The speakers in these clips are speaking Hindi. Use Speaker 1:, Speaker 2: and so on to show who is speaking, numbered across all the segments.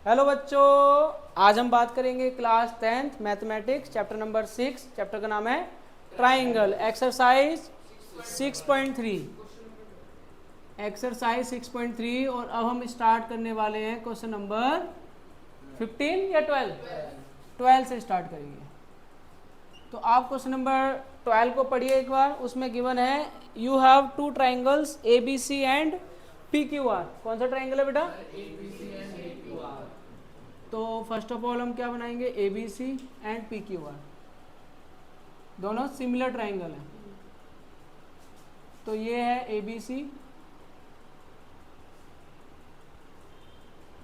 Speaker 1: हेलो बच्चों, आज हम बात करेंगे class 10th mathematics chapter number 6। Chapter का नाम है ट्राइंगल। एक्सरसाइज 6.3। एक्सरसाइज 6.3। और अब हम स्टार्ट करने वाले हैं क्वेश्चन नंबर 15 या 12 से स्टार्ट करेंगे। तो आप क्वेश्चन नंबर 12 को पढ़िए एक बार। उसमें गिवन है you have two triangles A B C and P Q R. कौन सा ट्राइंगल है बेटा? तो फर्स्ट ऑफ ऑल हम क्या बनाएंगे? A B C and P Q R, दोनों सिमिलर ट्राइंगल हैं। तो ये है A B C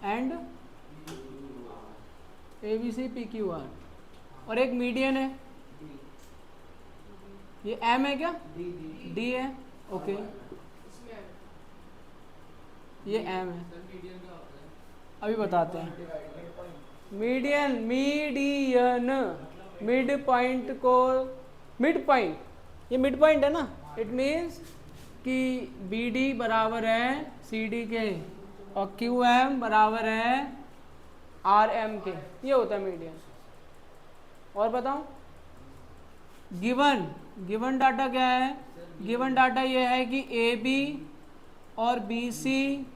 Speaker 1: and A B C P Q R, और एक मीडियन है। ये एम है क्या? डी है। ओके, ये एम है। अभी बताते हैं। मीडियन मिड पॉइंट को ये मिड पॉइंट है ना। इट मीन्स कि बी डी बराबर है सी डी के और क्यू एम बराबर है आर एम के। ये होता है मीडियन। और बताऊं, गिवन डाटा क्या है? गिवन डाटा ये है कि ए बी और बी सी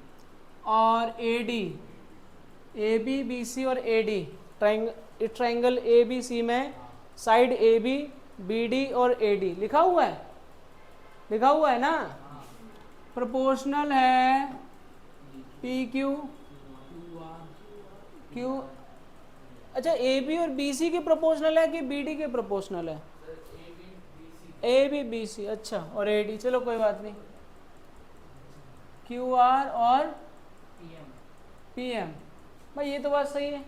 Speaker 1: और A D, A B B C और A D triangle A B C में side A B B D और ए डी लिखा हुआ है ना। प्रोपोर्शनल है पी क्यू क्यू। अच्छा, ए बी और बी सी के प्रोपोर्शनल है कि बी डी के प्रोपोर्शनल है? A B B C. अच्छा, और ए डी, चलो कोई बात नहीं। क्यू आर और पी एम। भाई ये तो बात सही है।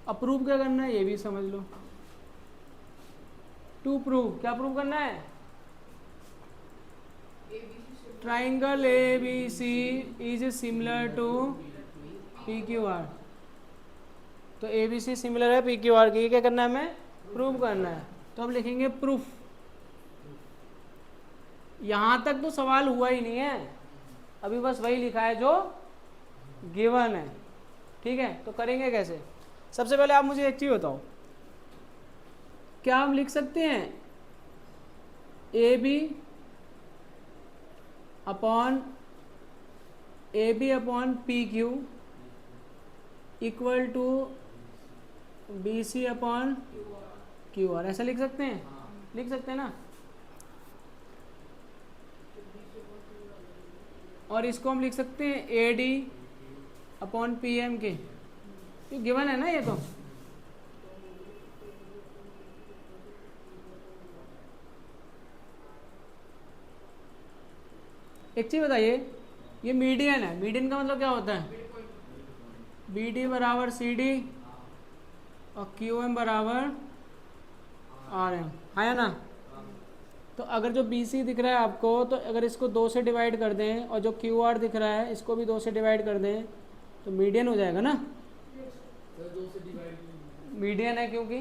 Speaker 1: अब प्रूव क्या करना है ये भी समझ लो। टू प्रूव, क्या प्रूव करना है? Triangle A B C is similar to P Q R. तो ए बी सी सिमिलर है पी क्यू आर की। क्या करना है हमें? प्रूव करना है। तो हम लिखेंगे प्रूफ। यहां तक तो सवाल हुआ ही नहीं है, अभी बस वही लिखा है जो गिवन है। ठीक है, तो करेंगे कैसे? सबसे पहले आप मुझे एक चीज बताओ, क्या हम लिख सकते हैं A B upon P Q equal to B C upon Q R? ऐसा लिख सकते हैं? लिख सकते हैं ना। और इसको हम लिख सकते हैं A D upon P M के। ये गिवन है ना। ये तो एक चीज बताइए, ये मीडियन है। मीडियन का मतलब क्या होता है? बी डी बराबर सी डी और क्यू एम बराबर आर एम, है ना। तो अगर जो बी सी दिख रहा है आपको, तो अगर इसको 2 से डिवाइड कर दें और जो क्यू आर दिख रहा है इसको भी 2 से डिवाइड कर दें तो मीडियन हो जाएगा ना। मीडियन है क्योंकि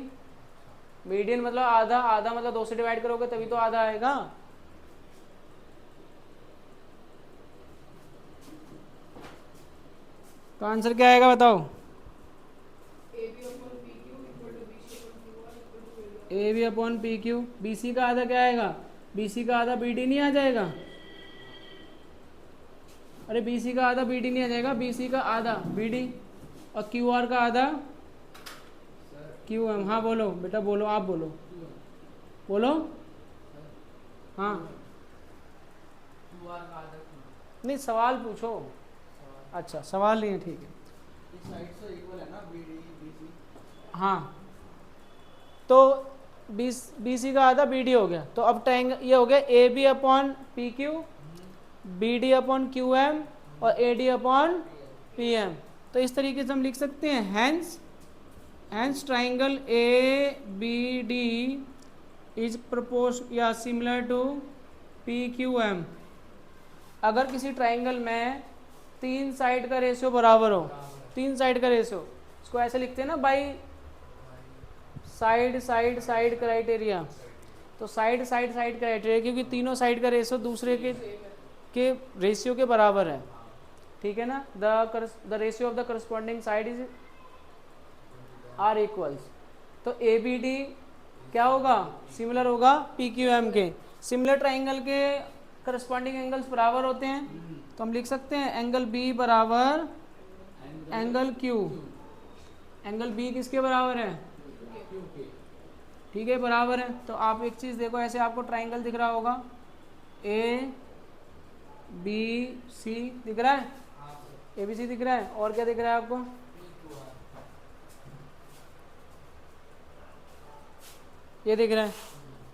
Speaker 1: मीडियन मतलब आधा, आधा मतलब 2 से डिवाइड करोगे तभी तो आधा आएगा। तो आंसर क्या आएगा बताओ? A B upon P Q. B C का आधा क्या आएगा? बी सी का आधा बी डी नहीं आ जाएगा? अरे बी सी का आधा बी डी नहीं आ जाएगा, बी सी का आधा बी डी और क्यू आर का आधा क्यू एम। हाँ बोलो बेटा, बोलो, आप बोलो। हाँ नहीं, सवाल पूछो। अच्छा, सवाल नहीं है, ठीक है। हाँ, तो बी सी का आधा बी डी हो गया। तो अब ट्रायंगल ये हो गया A B upon P Q, B D upon Q M और A D upon P M. तो इस तरीके से हम लिख सकते हैं hence triangle A B D is proportion या similar to P Q M. अगर किसी ट्राइंगल में 3 साइड का रेशियो बराबर हो, 3 साइड का रेशियो, इसको ऐसे लिखते हैं ना बाई साइड क्राइटेरिया। तो साइड क्राइटेरिया, क्योंकि तीनों साइड का रेशियो दूसरे के रेशियो के बराबर है। ठीक है ना। The ratio of the corresponding side is are equals, तो ए बी डी क्या होगा, सिमिलर होगा पी क्यू एम के। सिमिलर ट्राइंगल के करस्पॉन्डिंग एंगल्स बराबर होते हैं, तो हम लिख सकते हैं एंगल बी बराबर एंगल क्यू। एंगल बी किसके बराबर है, ठीक है बराबर है। तो आप एक चीज़ देखो, ऐसे आपको ट्राइंगल दिख रहा होगा, ए बी सी दिख रहा है, ए बी सी दिख रहा है, और क्या दिख रहा है आपको, ये दिख रहा है।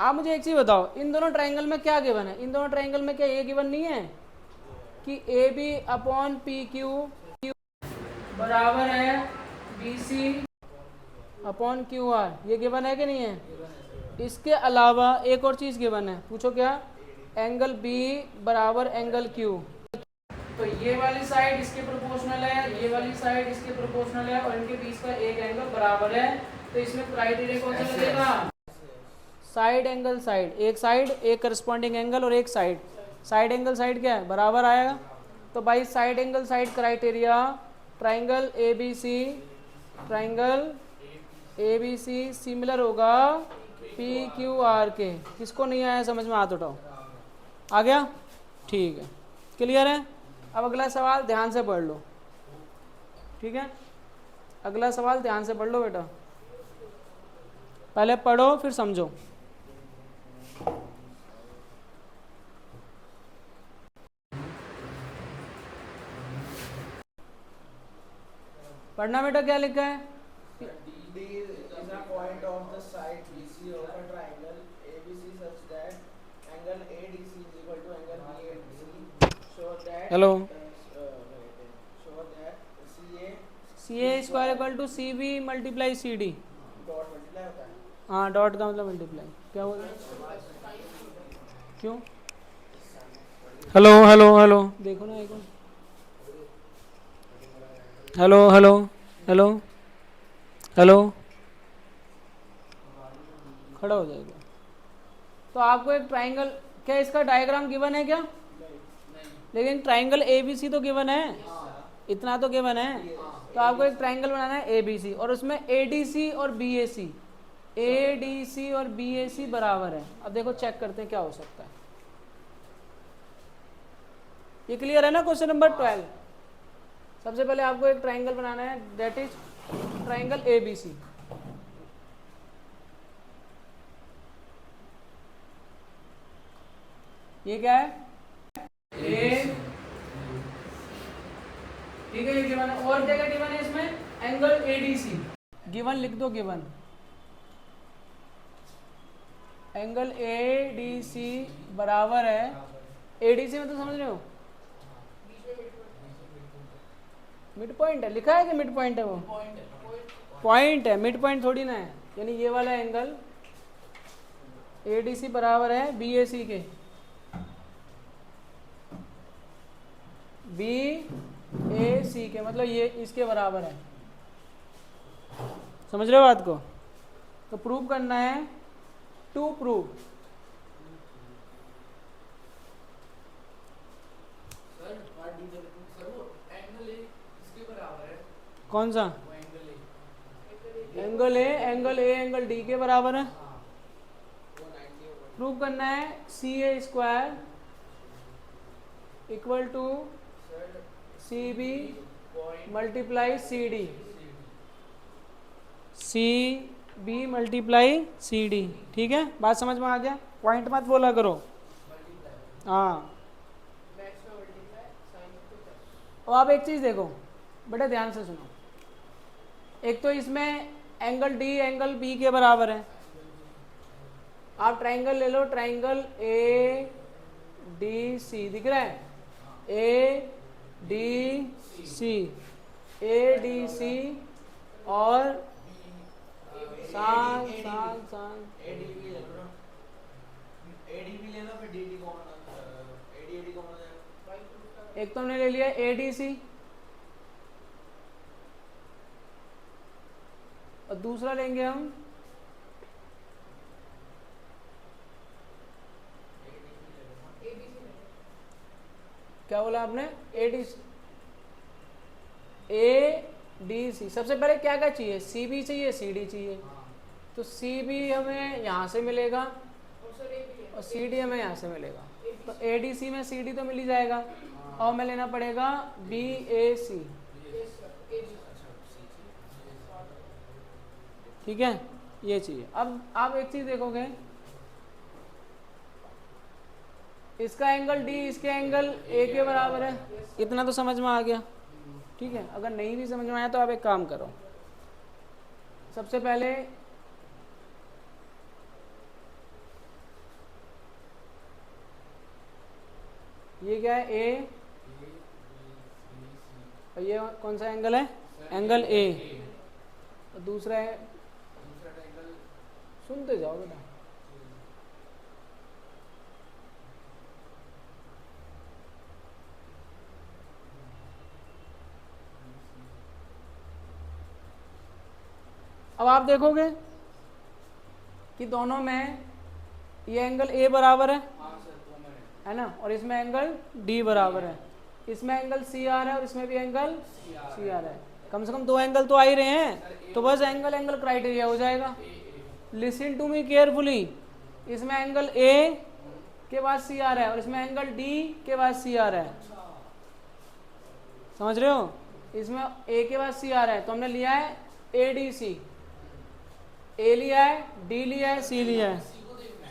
Speaker 1: आप मुझे एक चीज़ बताओ, इन दोनों ट्राइंगल में क्या गिवन है, इन दोनों ट्राइंगल में क्या ये गिवन नहीं है कि A B upon P Q बराबर है B C upon Q R, ये गिवन है कि नहीं है। इसके अलावा एक और चीज़ गिवन है, पूछो क्या, एंगल बी बराबर एंगल क्यू। तो ये वाली साइड इसके प्रोपोर्शनल है, ये वाली साइड इसके प्रोपोर्शनल है, और इनके बीच का एक एंगल बराबर है। तो इसमें क्राइटेरिया कौन सा लगेगा, साइड एंगल साइड, एक साइड एक करस्पॉन्डिंग एंगल और एक साइड, साइड एंगल साइड क्या है, बराबर आएगा। तो भाई side angle side criteria, triangle A B C, triangle A B C similar होगा पी क्यू आर के। किसको नहीं आया समझ में, हाथ उठाओ। आ गया, ठीक है, क्लियर है। अब अगला सवाल ध्यान से पढ़ लो, ठीक है, अगला सवाल ध्यान से पढ़ लो बेटा, पहले पढ़ो फिर समझो। पढ़ना बेटा, क्या लिखा है,
Speaker 2: D is a point of the side BC of a triangle ABC such that angle ADC is equal to angle BADC. So that
Speaker 1: hello,
Speaker 2: so that CA
Speaker 1: C A square equal to C B multiply C D.
Speaker 2: Dot multiply होता है।
Speaker 1: हाँ, डॉट का मतलब मल्टीप्लाई, क्या बोल रहे हैं, क्यों, हेलो हेलो हेलो, देखो ना एक बार, हेलो हेलो हेलो हेलो, खड़ा हो जाएगा। तो आपको एक ट्राइंगल, क्या इसका डायग्राम गिवन है क्या, लेकिन ट्राइंगल ए बी सी तो गिवन है, इतना तो गिवन है। तो आपको एक ट्राइंगल बनाना है ए बी सी, और उसमें ए डी सी और B A C, A D सी और बी ए सी बराबर है। अब देखो चेक करते हैं क्या हो सकता है। ये क्लियर है ना, क्वेश्चन नंबर 12। सबसे पहले आपको एक ट्राइंगल बनाना है, that is triangle A B C. ये क्या है, ए, ठीक है, ये गिवन है। और क्या क्या गिवन है इसमें, angle A D C given, लिख दो given, angle A D C बराबर है, ए डी सी में तो समझ रहे हो, मिड पॉइंट है, लिखा है कि मिड पॉइंट है, वो पॉइंट है, मिड पॉइंट थोड़ी ना है। यानी ये वाला एंगल ए डी सी बराबर है बी ए सी के, बी ए सी के, मतलब ये इसके बराबर है। समझ रहे हो बात को। तो प्रूव करना है, टू प्रूव, कौन सा एंगल ए एंगल डी के बराबर है। प्रूव करना है C A square equal to C B multiply C D, C B multiply C D, ठीक है, बात समझ में आ गया। पॉइंट मत बोला करो, हाँ। अब आप एक चीज़ देखो बेटा, ध्यान से सुनो, एक तो इसमें एंगल डी एंगल बी के बराबर है। आप ट्राइंगल ले लो, ट्राइंगल ए डी सी दिख रहा है, ए डी सी, ए डी सी और सान सान सान
Speaker 2: एडीबी ले लो ना, एडीबी ले लो, फिर डीडी कॉमन, एडी कॉमन हो जाएगा।
Speaker 1: एक तो हमने ले लिया ए डी सी, और दूसरा लेंगे हम क्या बोला आपने, ए डी सी, ए डी सी, सबसे पहले क्या क्या चाहिए, सी बी चाहिए, सी डी चाहिए। तो सी बी हमें यहाँ से मिलेगा और सी डी हमें यहाँ से मिलेगा, तो ए डी सी में सी डी तो मिल ही जाएगा, और हमें लेना पड़ेगा बी ए सी। ठीक है, ये चाहिए। अब आप एक चीज देखोगे, इसका एंगल डी इसके एंगल ए के बराबर है, इतना तो समझ में आ गया। ठीक है, अगर नहीं भी समझ में आया तो आप एक काम करो, सबसे पहले ये क्या है, ए, और ये कौन सा एंगल है, एंगल ए, और दूसरा है, सुनते जाओ बेटा, अब आप देखोगे कि दोनों में ये एंगल ए बराबर है ना, और इसमें एंगल डी बराबर है, इसमें एंगल सी आर है और इसमें भी एंगल सी आर है, कम से कम दो एंगल तो आ ही रहे हैं, तो बस एंगल एंगल क्राइटेरिया हो जाएगा। लिसन टू मी केयरफुली, इसमें एंगल ए के बाद सी आर है और इसमें एंगल डी के बाद सी आर है, समझ रहे हो, इसमें ए के बाद सी आर है, तो हमने लिया है ए डी सी, ए लिया है, डी लिया है, सी लिया है।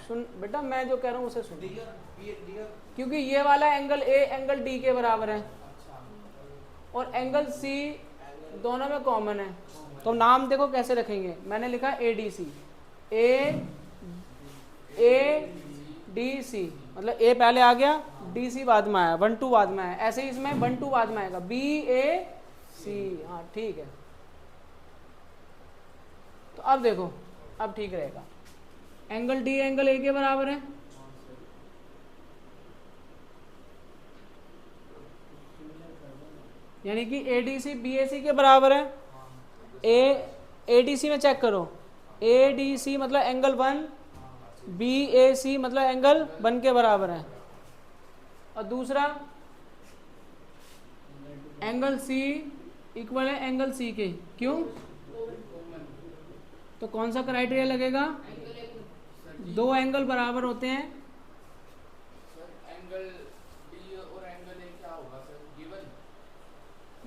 Speaker 1: सुन बेटा, मैं जो कह रहा हूँ उसे सुन, क्योंकि ये वाला एंगल ए एंगल डी के बराबर है और एंगल सी दोनों में कॉमन है, तो नाम देखो कैसे रखेंगे, मैंने लिखा ए डी सी, ए डी सी, मतलब ए पहले आ गया, डी सी बाद में आया, 1 2 बाद में आया, ऐसे ही इसमें 1 2 बाद में आएगा, बी ए सी। हाँ ठीक है, तो अब देखो, अब ठीक रहेगा, एंगल डी एंगल ए के बराबर है, यानी कि ए डी सी बी ए सी के बराबर है। ए डी सी में चेक करो, ए डी सी मतलब एंगल 1, बी ए सी मतलब एंगल 1 के बराबर है, और दूसरा एंगल सी इक्वल है एंगल सी के, क्यों, तो कौन सा क्राइटेरिया लगेगा, दो एंगल बराबर होते हैं,
Speaker 2: एंगल डी और एंगल ए क्या होगा सर, गिवन,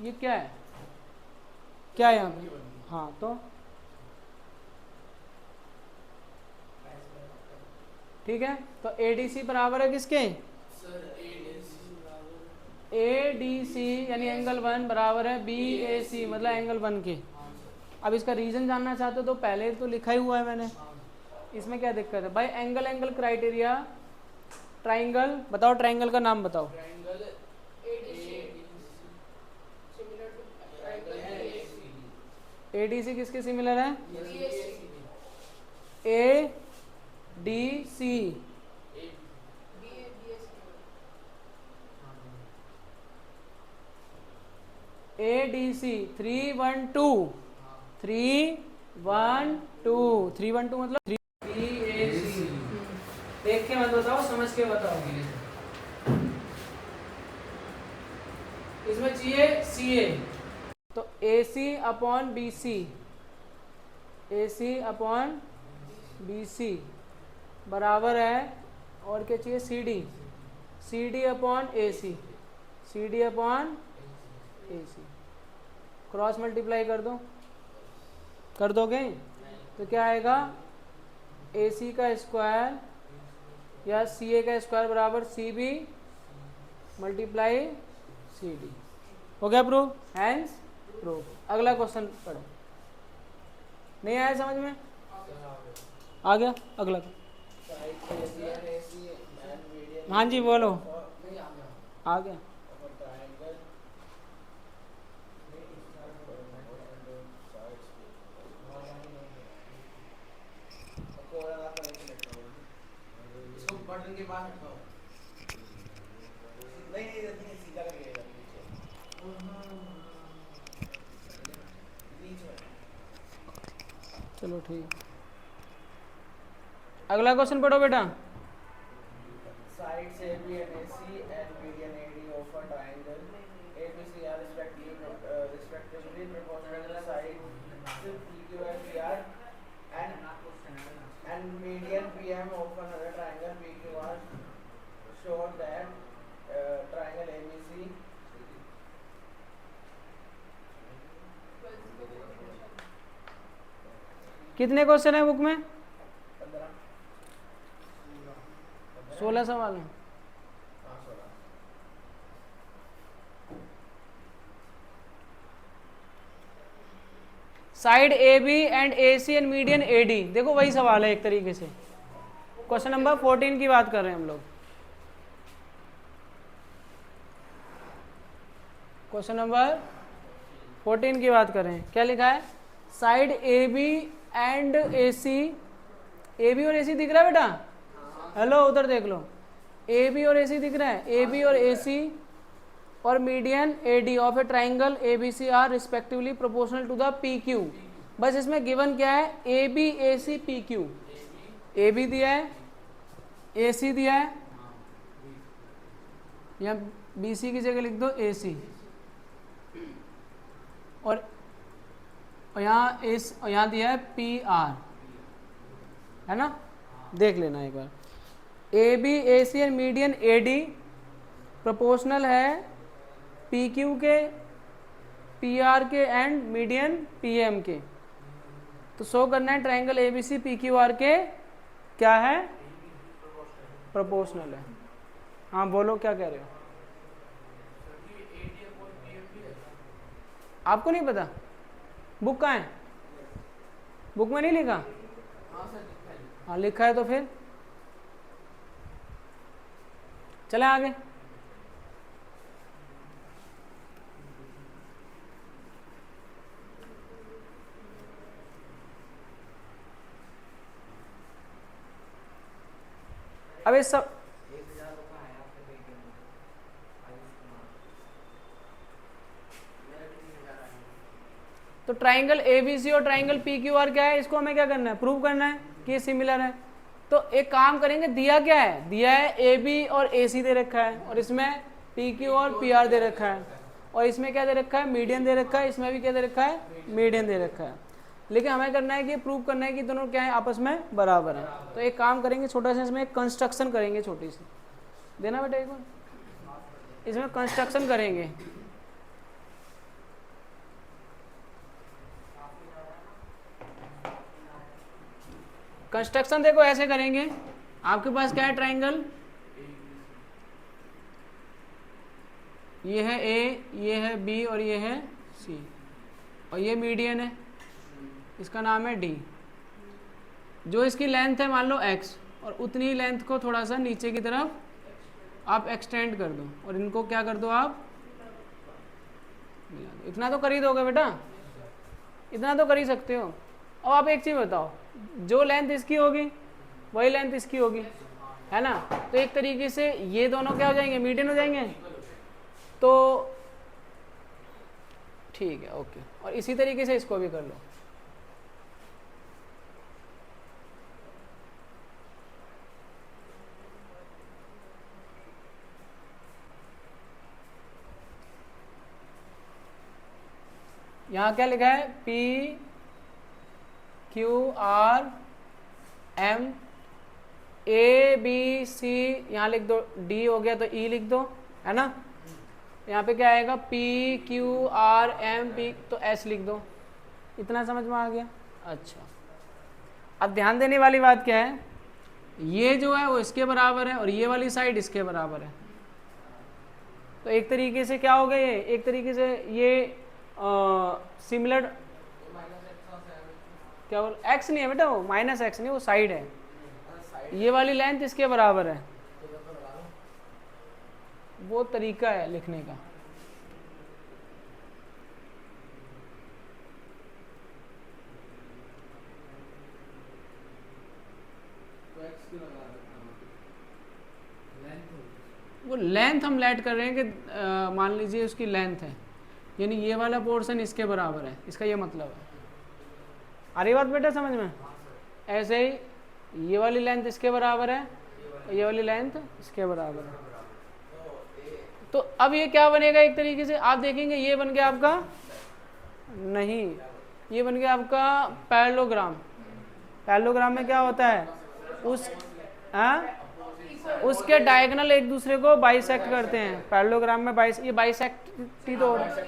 Speaker 1: ये क्या है, क्या है यहाँ पे, हाँ तो ठीक है, तो ए डी सी बराबर है किसके, ए डी सी यानी एंगल 1 बराबर है बी ए सी मतलब एंगल 1 के। अब इसका रीजन जानना चाहते हो तो पहले तो लिखा ही हुआ है मैंने, इसमें क्या दिक्कत है भाई, एंगल एंगल क्राइटेरिया, ट्राइंगल बताओ, ट्राइंगल का नाम बताओ, ए डी सी किसके सिमिलर है, ए डी सी, ए डी सी 3 1 2 3 1 2 3 1 2 मतलब 3 ए सी, देख के मत बताओ, समझ के बताओ, इसमें चाहिए सी ए, तो A C upon B C, A C upon B C बराबर है, और क्या चाहिए, C D, C D upon A C, C D upon A C, cross multiply कर दो, कर दोगे तो क्या आएगा, ए सी का स्क्वायर या सी ए का स्क्वायर बराबर C B multiply C D, हो गया प्रूफ, हैंस प्रूफ। अगला क्वेश्चन पढ़ो, नहीं आया समझ में, आ गया अगला, हाँ जी बोलो, आ गया,
Speaker 2: इसको बटन के पास रखो, नहीं सीधा लगेगा नीचे,
Speaker 1: चलो ठीक, अगला क्वेश्चन पढ़ो बेटा,
Speaker 2: sides AB and AC and median AD of a triangle ABC are respectively respectively proportional to the sides PQ and PR, and median PM of another triangle PQR show that triangle ABC
Speaker 1: कितने क्वेश्चन है बुक में?
Speaker 2: 15
Speaker 1: 16 सवाल है। Side A B and A C and median A D, देखो वही सवाल है एक तरीके से। क्वेश्चन नंबर 14 की बात कर रहे हैं हम लोग। क्वेश्चन नंबर 14 की बात कर रहे हैं। क्या लिखा है? Side A B and A C, A B और ए सी दिख रहा है बेटा? हेलो, उधर देख लो, ए बी और ए सी दिख रहा है? ए बी और ए सी और median A D of a triangle A B C are respectively proportional to the P Q. बस इसमें गिवन क्या है? A B A C P Q. A B दिया है, ए सी दिया है, या बी सी की जगह लिख दो ए सी, और यहाँ दिया है पी आर, है ना? देख लेना एक बार। A B A C and median A D proportional है पी क्यू के, पी आर के एंड मीडियन पी एम के। तो शो करना है triangle A B C P Q R के क्या है? प्रोपोर्शनल है। हाँ बोलो, क्या कह रहे हो? आपको नहीं पता? बुक कहाँ है? बुक में नहीं लिखा? हाँ लिखा है तो फिर चले आगे। अब इस सब तो ट्राइंगल एबीसी और ट्राइंगल पी क्यू आर क्या है? इसको हमें क्या करना है? प्रूव करना है कि ये सिमिलर है। तो एक काम करेंगे, दिया क्या है? दिया है ए बी और ए सी दे रखा है, और इसमें पी क्यू और पी आर दे रखा है, और इसमें क्या दे रखा है? मीडियन दे रखा है, इसमें भी क्या दे रखा है? मीडियन दे रखा है। लेकिन हमें करना है कि प्रूव करना है कि दोनों क्या है? आपस में बराबर है। तो एक काम करेंगे, छोटा सा इसमें कंस्ट्रक्शन करेंगे, छोटी सी देना बेटा एक बार, इसमें कंस्ट्रक्शन करेंगे। कंस्ट्रक्शन देखो ऐसे करेंगे, आपके पास क्या है? ट्राइंगल, ये है ए, ये है बी और ये है सी, और ये मीडियन है, इसका नाम है डी। जो इसकी लेंथ है मान लो x, और उतनी ही लेंथ को थोड़ा सा नीचे की तरफ आप एक्सटेंड कर दो, और इनको क्या कर दो? आप मिला दो। इतना तो कर ही दोगे बेटा, इतना तो कर ही सकते हो। अब आप एक चीज़ बताओ, जो लेंथ इसकी होगी वही लेंथ इसकी होगी, है ना? तो एक तरीके से ये दोनों क्या हो जाएंगे? मीडियन हो जाएंगे। तो ठीक है, ओके। और इसी तरीके से इसको भी कर लो। यहाँ क्या लिखा है? P Q R M A B C, यहाँ लिख दो, D हो गया तो E लिख दो, है ना? यहाँ पे क्या आएगा? P Q R M P, तो S लिख दो। इतना समझ में आ गया? अच्छा, अब ध्यान देने वाली बात क्या है? ये जो है वो इसके बराबर है, और ये वाली साइड इसके बराबर है। तो एक तरीके से क्या हो गया? ये एक तरीके से ये सिमिलर, क्या बोल? एक्स नहीं है बेटा, वो माइनस एक्स नहीं, वो साइड है। ये वाली लेंथ इसके बराबर है, वो तरीका है लिखने का। वो लेंथ हम लेट कर रहे हैं कि मान लीजिए उसकी लेंथ है, यानी ये वाला पोर्शन इसके बराबर है, इसका ये मतलब है। आ रही बात बेटा समझ में? ऐसे ही ये वाली लेंथ इसके बराबर है, और ये वाली लेंथ इसके बराबर है। तो अब ये क्या बनेगा? एक तरीके से आप देखेंगे ये बन गया आपका नहीं, ये बन गया आपका पैरेललोग्राम। पैरेललोग्राम में क्या होता है, उसके डायगोनल एक दूसरे को बाइसेक्ट करते हैं। पैरेललोग्राम में ये बाइसेक्ट ही तो हो रहा है।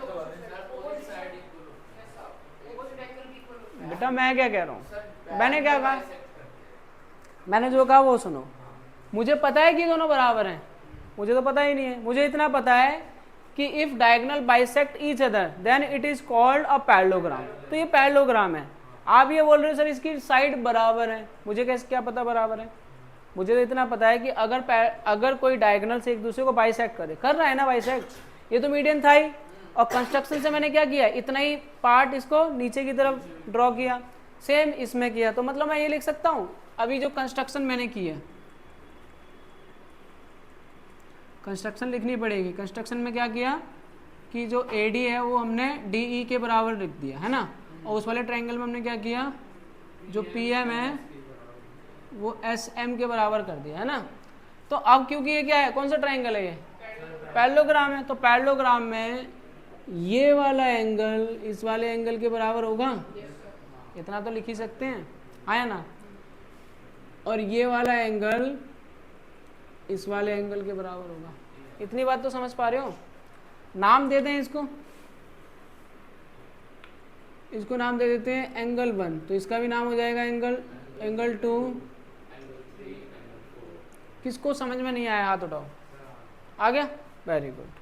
Speaker 1: बेटा मैं क्या कह रहा हूँ, मैंने क्या कहा, मैंने जो कहा वो सुनो। मुझे पता है कि दोनों बराबर हैं, मुझे तो पता ही नहीं है। मुझे इतना पता है कि if diagonal bisect each other than it is called a parallelogram. तो ये पैरेललोग्राम है। आप ये बोल रहे हो सर इसकी साइड बराबर है, मुझे कैसे क्या पता बराबर है। मुझे तो इतना पता है कि अगर कोई डायगोनल से एक दूसरे को बाइसेक्ट कर रहा है ना बाइसेक्ट, ये तो मीडियन था ही। और कंस्ट्रक्शन से मैंने क्या किया, इतना ही पार्ट इसको नीचे की तरफ ड्रॉ किया, सेम इसमें किया। तो मतलब मैं ये लिख सकता हूँ, अभी जो कंस्ट्रक्शन मैंने की है, कंस्ट्रक्शन लिखनी पड़ेगी। कंस्ट्रक्शन में क्या किया कि जो AD है वो हमने DE के बराबर लिख दिया है ना, और उस वाले ट्रायंगल में हमने क्या किया, जो PM है वो SM के बराबर कर दिया है ना। तो अब क्योंकि ये क्या है, कौन सा ट्रायंगल है, ये पैरेललोग्राम है, तो पैरेललोग्राम में ये वाला एंगल इस वाले एंगल के बराबर होगा, इतना तो लिख ही सकते हैं, आया ना। और ये वाला एंगल इस वाले एंगल के बराबर होगा। इतनी बात तो समझ पा रहे हो। नाम दे दें इसको नाम दे देते हैं एंगल 1, तो इसका भी नाम हो जाएगा एंगल 2। किसको समझ में नहीं आया हाथ उठाओ, आ गया, वेरी गुड।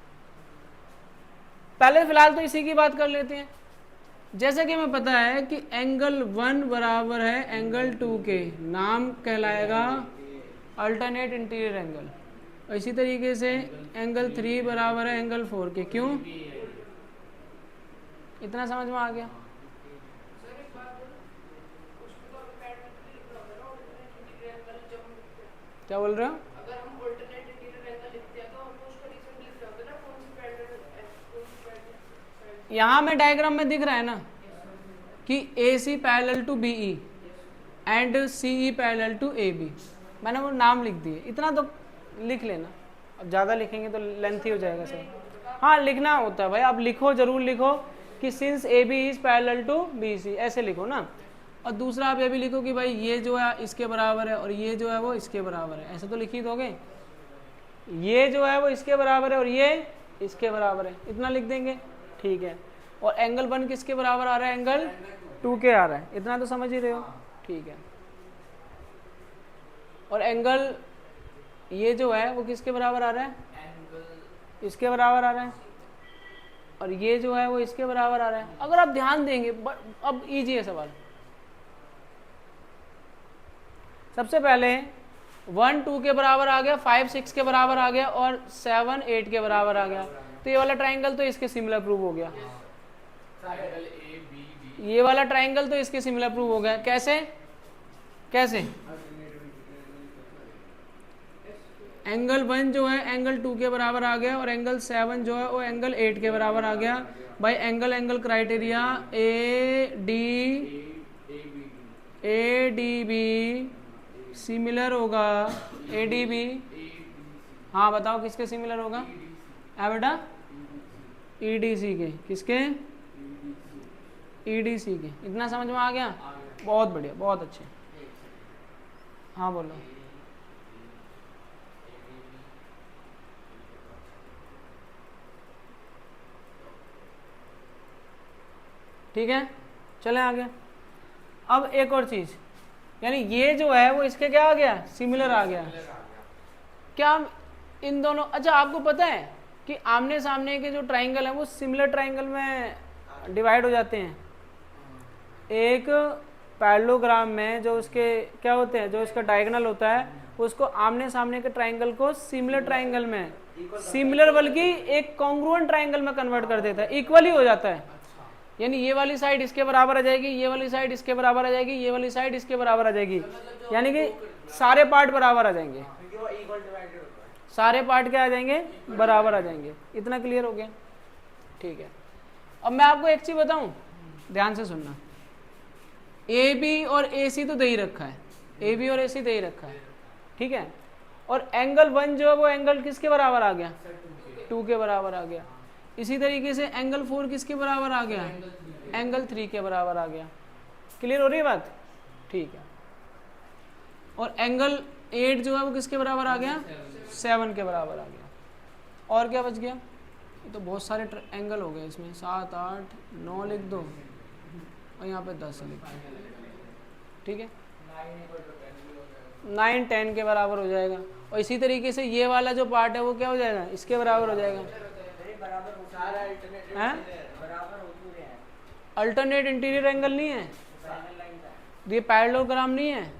Speaker 1: पहले फिलहाल तो इसी की बात कर लेते हैं। जैसे कि हमें पता है कि एंगल 1 बराबर है एंगल 2 के, नाम कहलाएगा अल्टरनेट इंटीरियर एंगल। और इसी तरीके से एंगल 3 बराबर है एंगल 4 के। क्यों, इतना समझ में आ गया। क्या बोल रहे हो,
Speaker 3: अगर हम अल्टरनेट इंटीरियर एंगल लिखते हैं तो हमको उसका रीजन लिख रहा होता है ना, कौन सी पैरेलल।
Speaker 1: यहाँ में डायग्राम में दिख रहा है ना कि AC parallel to BE and CE parallel to AB, मैंने वो नाम लिख दिए। इतना तो लिख लेना, अब ज़्यादा लिखेंगे तो लेंथी हो जाएगा सर। हाँ लिखना होता है भाई, आप लिखो, जरूर लिखो कि since AB is parallel to BC, ऐसे लिखो ना। और दूसरा आप ये भी लिखो कि भाई ये जो है इसके बराबर है और ये जो है वो इसके बराबर है, ऐसे तो लिख ही दोगे। ये जो है वो इसके बराबर है और ये इसके बराबर है, इतना लिख देंगे, ठीक है। और एंगल 1 किसके बराबर आ रहा है, एंगल 2 के आ रहा है, इतना तो समझ ही रहे हो, ठीक है। और एंगल ये जो है वो किसके बराबर आ रहा है, इसके बराबर आ रहा है, और ये जो है वो इसके बराबर आ रहा है। अगर आप ध्यान देंगे, अब इजी है सवाल। सबसे पहले 1 2 के बराबर आ गया, 5 6 के बराबर आ गया और 7 8 के बराबर आ गया। तो ये वाला ट्राइंगल तो इसके सिमिलर प्रूव हो गया। ये वाला ट्राइंगल तो इसके सिमिलर प्रूव हो गया। कैसे कैसे, एंगल 1 जो है एंगल 2 के बराबर आ गया और एंगल 7 जो है वो एंगल 8 के बराबर आ गया। भाई एंगल क्राइटेरिया ADB सिमिलर होगा, ADB, हाँ बताओ किसके सिमिलर होगा, बेटा EDC के, किसके, EDC के। इतना समझ में आ गया, बहुत बढ़िया, बहुत अच्छे। हाँ बोलो, ठीक है, चलें आगे। अब एक और चीज, यानी ये जो है वो इसके क्या आ गया, सिमिलर आ गया। क्या इन दोनों, अच्छा आपको पता है कि आमने सामने के जो ट्राइंगल है वो सिमिलर ट्राइंगल में डिवाइड हो जाते हैं। एक पैरेललोग्राम में जो उसके क्या होते हैं, जो इसका डायगोनल होता है उसको आमने सामने के ट्राइंगल को सिमिलर ट्राइंगल में, सिमिलर बल्कि एक कॉन्ग्रुएंट ट्राइंगल में कन्वर्ट कर देता है, इक्वल ही हो जाता है। यानी ये वाली साइड इसके बराबर आ जाएगी, ये वाली साइड इसके बराबर आ जाएगी, ये वाली साइड इसके बराबर आ जाएगी, यानी कि सारे पार्ट बराबर आ जाएंगे, सारे पार्ट क्या आ जाएंगे, बराबर आ जाएंगे। इतना क्लियर हो गया, ठीक है। अब मैं आपको एक चीज बताऊं, ध्यान से सुनना। AB और AC तो दे ही रखा है, AB और AC दे ही रखा है, ठीक है। और एंगल 1 जो है वो एंगल किसके बराबर आ गया, 2 के बराबर आ गया। इसी तरीके से एंगल 4 किसके बराबर आ गया, एंगल 3 के बराबर आ गया। क्लियर हो रही है बात? ठीक है। और एंगल 8 जो है वो किसके बराबर आ गया? 7 के बराबर आ गया। और क्या बच गया? ये तो बहुत सारे एंगल हो गए इसमें, 7 8 9 लिख दो और यहाँ पे 10 लिख दो। ठीक है, 9 10 के बराबर हो जाएगा। और इसी तरीके से ये वाला जो पार्ट है वो क्या हो जाएगा? इसके बराबर हो जाएगा। अल्टरनेट इंटीरियर एंगल नहीं है, ये पैरेललोग्राम नहीं है।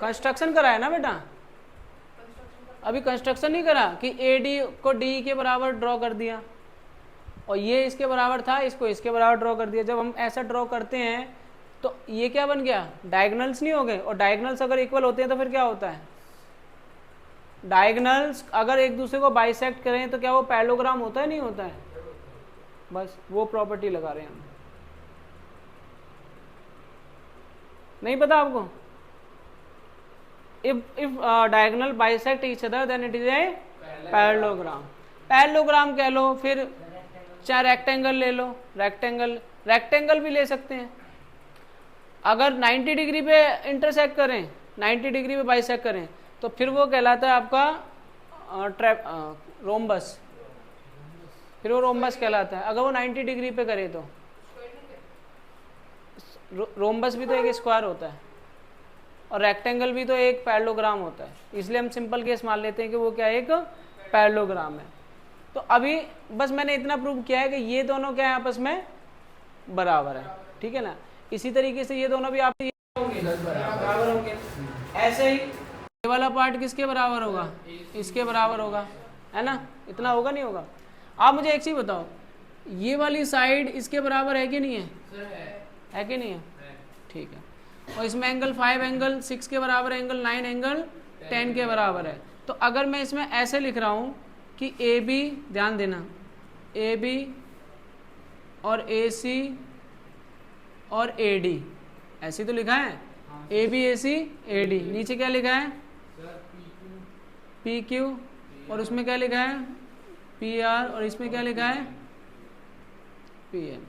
Speaker 1: कंस्ट्रक्शन करा है ना बेटा, अभी कंस्ट्रक्शन नहीं करा कि AD को D के बराबर ड्रॉ कर दिया और ये इसके बराबर था, इसको इसके बराबर ड्रॉ कर दिया। जब हम ऐसा ड्रॉ करते हैं तो ये क्या बन गया? डायगोनल्स नहीं हो गए। और डायगोनल्स अगर इक्वल होते हैं तो फिर क्या होता है? डायगोनल्स अगर एक दूसरे को बाइसेक्ट करें तो क्या वो पैरेललोग्राम होता है? नहीं होता है। बस वो प्रॉपर्टी लगा रहे हैं हम। नहीं पता आपको? if diagonal bisect each other then it is a parallelogram। Parallelogram कह लो, फिर चाहे रेक्टेंगल ले लो, रेक्टेंगल भी ले सकते हैं। अगर 90 डिग्री पे इंटरसेक्ट करें, 90 डिग्री पे बाइसेक्ट करें तो फिर वो कहलाता है आपका रोम्बस, फिर वो रोम्बस कहलाता है। अगर वो 90 डिग्री पे करे तो रोम्बस भी तो एक स्क्वायर होता है और रेक्टेंगल भी तो एक पैरेललोग्राम होता है, इसलिए हम सिंपल केस मान लेते हैं कि वो क्या एक पैरेललोग्राम है। तो अभी बस मैंने इतना प्रूव किया है कि ये दोनों क्या है? आपस में बराबर है। ठीक है ना? इसी तरीके से ये दोनों भी आप बराबर होंगे। ऐसे ही ये वाला पार्ट किसके बराबर होगा? इसके बराबर होगा, है ना? इतना होगा नहीं होगा? आप मुझे एक चीज बताओ, ये वाली साइड इसके बराबर है कि नहीं है? है कि नहीं है? ठीक है। और इसमें एंगल 5 एंगल 6 के बराबर है, एंगल 9 एंगल 10 के बराबर है। तो अगर मैं इसमें ऐसे लिख रहा हूँ कि AB, ध्यान देना, AB और AC और AD, ऐसे तो लिखा है AB AC AD। नीचे क्या लिखा है? PQ, और उसमें क्या लिखा है? PR, और इसमें क्या लिखा है? PM।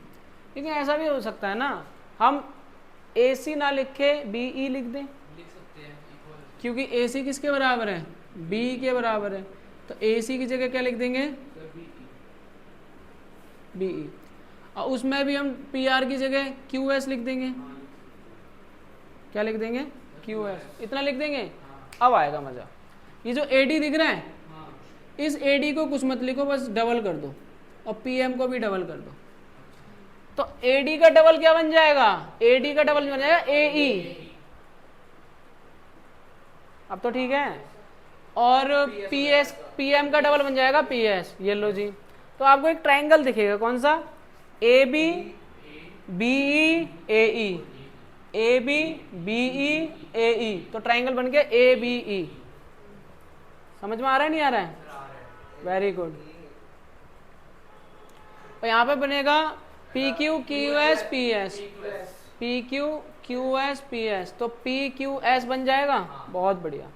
Speaker 1: लेकिन ऐसा भी हो सकता है ना, हम AC ना लिखे BE लिख दें, क्योंकि AC किसके बराबर है? B के बराबर है। तो AC की जगह क्या लिख देंगे? BE। और उसमें भी हम PR की जगह QS लिख देंगे। क्या लिख देंगे? QS। इतना लिख देंगे, अब आएगा मजा। ये जो AD दिख रहा है, इस AD को कुछ मत लिखो, बस डबल कर दो और PM को भी डबल कर दो। तो AD का डबल क्या बन जाएगा? AD का डबल बन जाएगा AE। अब तो ठीक है। और PM का डबल बन जाएगा PS। ये लो जी। तो आपको एक ट्रायंगल दिखेगा, कौन सा? AB BE AE, AB BE AE। तो ट्रायंगल बन गया ABE। समझ में आ रहा है नहीं आ रहा है? Very good. और यहाँ पे बनेगा PQ QS PS, PQ QS PS। तो PQS बन जाएगा। बहुत बढ़िया।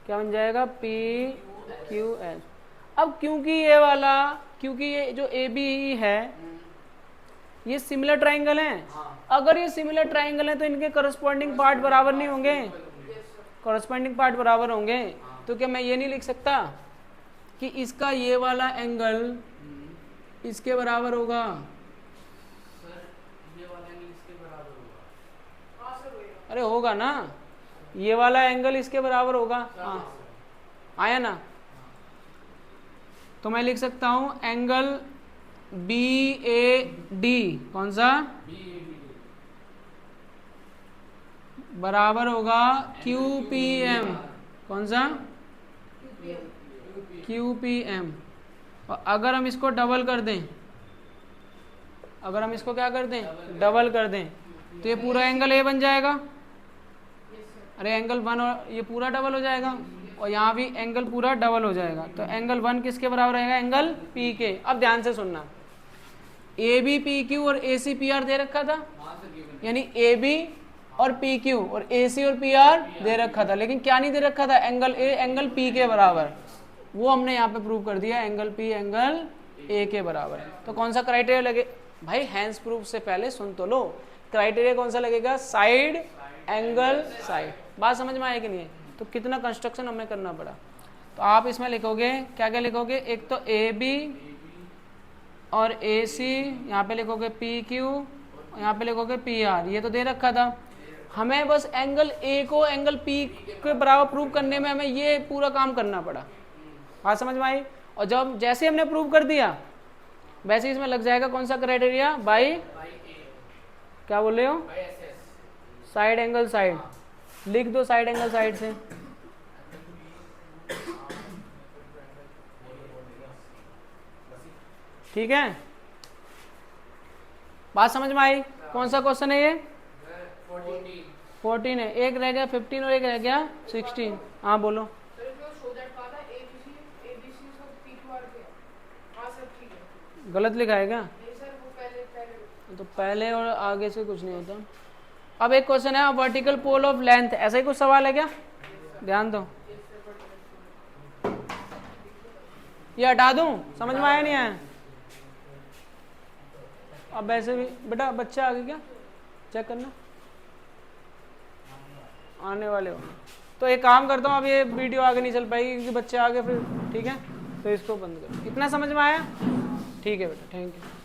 Speaker 1: क्या बन जाएगा? PQS। अब क्योंकि ये जो ABE है ये सिमिलर ट्राइंगल हैं, अगर ये सिमिलर ट्राइंगल हैं तो इनके करस्पॉन्डिंग पार्ट बराबर नहीं होंगे? करस्पॉन्डिंग पार्ट बराबर होंगे। तो क्या मैं ये नहीं लिख सकता कि इसका ये वाला एंगल इसके बराबर होगा? अरे होगा ना, ये वाला एंगल इसके बराबर होगा। हाँ, आया ना? तो मैं लिख सकता हूं एंगल BAD, कौन सा? बराबर होगा QPM, कौन सा? QPM। और अगर हम इसको डबल कर दें, अगर हम इसको क्या कर दें? डबल कर दें, तो ये पूरा एंगल A बन जाएगा। अरे एंगल 1 और ये पूरा डबल हो जाएगा, और यहाँ भी एंगल पूरा डबल हो जाएगा। तो एंगल 1 किसके बराबर रहेगा? एंगल P के। अब ध्यान से सुनना, AB PQ और AC PR दे रखा था, यानी AB और PQ और AC और PR दे रखा था, लेकिन क्या नहीं दे रखा था? एंगल A एंगल P के बराबर। वो हमने यहाँ पे प्रूव कर दिया, एंगल P एंगल ए के बराबर है। तो कौन सा क्राइटेरिया लगे भाई, हैंस प्रूफ से पहले सुन तो लो, क्राइटेरिया कौन सा लगेगा, साइड एंगल साइड। बात समझ में आए कि नहीं है? तो कितना कंस्ट्रक्शन हमें करना पड़ा। तो आप इसमें लिखोगे क्या क्या लिखोगे, एक तो ए बी और ए सी, यहाँ पे लिखोगे पी क्यू, यहाँ पे लिखोगे पी आर, ये तो दे रखा था। हमें बस एंगल ए को एंगल पी के बराबर प्रूव करने में हमें ये पूरा काम करना पड़ा। बात समझ में आई? और जब जैसे हमने प्रूव कर दिया वैसे इसमें लग जाएगा कौन सा क्राइटेरिया, बाई क्या बोल रहे हो, साइड एंगल साइड। लिख दो साइड एंगल साइड से। ठीक है, बात समझ में आई? कौन सा क्वेश्चन है ये, 14 है। एक रह गया 15 और एक रह गया 16। हाँ बोलो।
Speaker 3: सर जो शो दैट कहा था एबीसी सब पीक्यूआर के, हां सर ठीक है।
Speaker 1: गलत लिखा है क्या?
Speaker 3: नहीं सर वो पहले
Speaker 1: तो पहले और आगे से कुछ नहीं होता। अब एक क्वेश्चन है वर्टिकल पोल ऑफ लेंथ, ऐसा ही कुछ सवाल है क्या? ध्यान दो, ये हटा दूं, समझ में आया नहीं आया? अब वैसे भी बेटा बच्चे आगे क्या चेक करना आने वाले हो, तो एक काम करता हूँ, अब ये वीडियो आगे नहीं चल पाएगी क्योंकि बच्चे आगे फिर, ठीक है? तो इसको बंद करो। इतना समझ में आया? ठीक है बेटा, थैंक यू।